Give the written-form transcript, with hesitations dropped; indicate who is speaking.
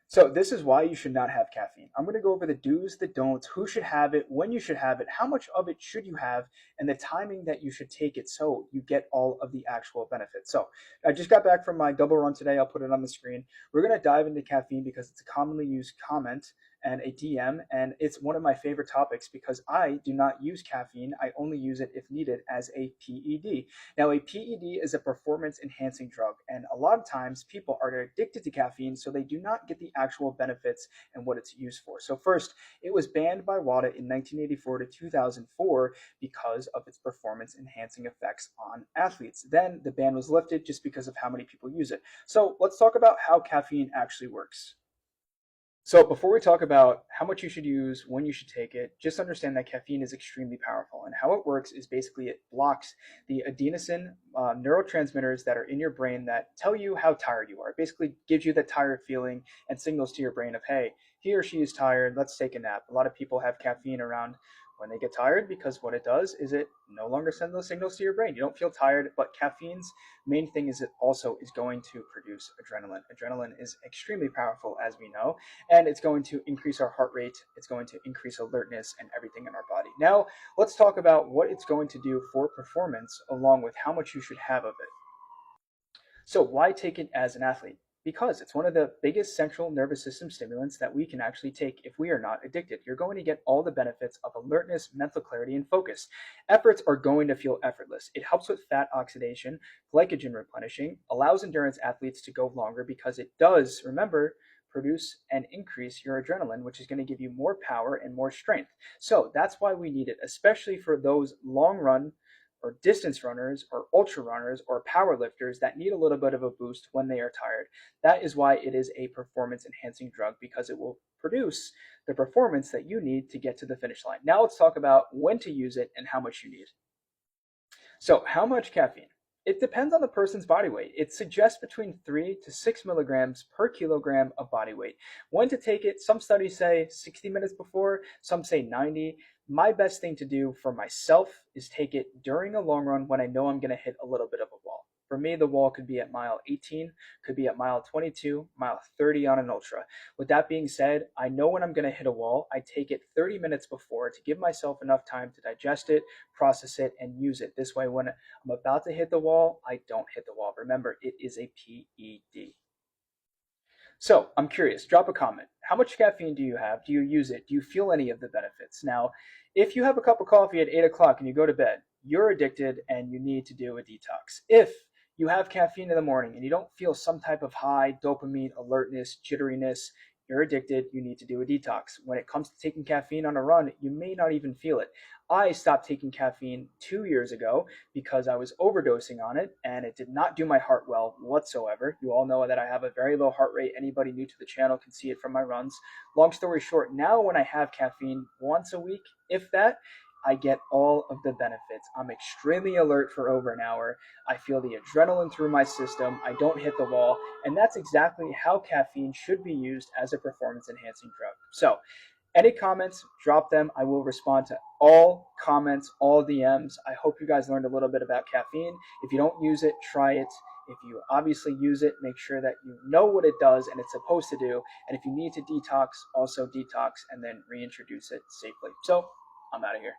Speaker 1: So this is why you should not have caffeine. I'm going to go over the do's, the don'ts, who should have it, when you should have it, how much of it should you have, and the timing that you should take it so you get all of the actual benefits. So I just got back from my double run today. I'll put it on the screen. We're going to dive into caffeine because it's a commonly used comment and a DM, and it's one of my favorite topics because I do not use caffeine. I only use it if needed as a PED. Now, a PED is a performance enhancing drug, and a lot of times people are addicted to caffeine, so they do not get the actual benefits and what it's used for. So first, it was banned by WADA in 1984 to 2004 because of its performance enhancing effects on athletes. Then the ban was lifted just because of how many people use it. So let's talk about how caffeine actually works. So before we talk about how much you should use, when you should take it, just understand that caffeine is extremely powerful. And how it works is basically it blocks the adenosine neurotransmitters that are in your brain that tell you how tired you are. It basically gives you that tired feeling and signals to your brain of, hey, he or she is tired, let's take a nap. A lot of people have caffeine around when they get tired because what it does is it no longer sends those signals to your brain. You don't feel tired, but caffeine's main thing is it also is going to produce adrenaline. Adrenaline is extremely powerful, as we know, and it's going to increase our heart rate. It's going to increase alertness and everything in our body. Now, let's talk about what it's going to do for performance along with how much you should have of it. So why take it as an athlete? Because it's one of the biggest central nervous system stimulants that we can actually take if we are not addicted. You're going to get all the benefits of alertness, mental clarity, and focus. Efforts are going to feel effortless. It helps with fat oxidation, glycogen replenishing, allows endurance athletes to go longer because it does, remember, produce and increase your adrenaline, which is going to give you more power and more strength. So that's why we need it, especially for those long run or distance runners or ultra runners or power lifters that need a little bit of a boost when they are tired. That is why it is a performance enhancing drug, because it will produce the performance that you need to get to the finish line. Now let's talk about when to use it and how much you need. So how much caffeine? It depends on the person's body weight. It suggests between 3 to 6 milligrams per kilogram of body weight. When to take it, some studies say 60 minutes before, some say 90. My best thing to do for myself is take it during a long run when I know I'm going to hit a little bit of a wall. For me, the wall could be at mile 18, could be at mile 22, mile 30 on an ultra. With that being said, I know when I'm going to hit a wall. I take it 30 minutes before to give myself enough time to digest it, process it, and use it. This way, when I'm about to hit the wall, I don't hit the wall. Remember, it is a PED. So I'm curious, drop a comment. How much caffeine do you have? Do you use it? Do you feel any of the benefits? Now, if you have a cup of coffee at 8 o'clock and you go to bed, you're addicted and you need to do a detox. If you have caffeine in the morning and you don't feel some type of high dopamine, alertness, jitteriness, you're addicted, you need to do a detox. When it comes to taking caffeine on a run, you may not even feel it. I stopped taking caffeine 2 years ago because I was overdosing on it and it did not do my heart well whatsoever. You all know that I have a very low heart rate. Anybody new to the channel can see it from my runs. Long story short, now when I have caffeine once a week, if that, I get all of the benefits. I'm extremely alert for over an hour. I feel the adrenaline through my system. I don't hit the wall. And that's exactly how caffeine should be used as a performance enhancing drug. So, any comments, drop them. I will respond to all comments, all DMs. I hope you guys learned a little bit about caffeine. If you don't use it, try it. If you obviously use it, make sure that you know what it does and it's supposed to do. And if you need to detox, also detox and then reintroduce it safely. So, I'm out of here.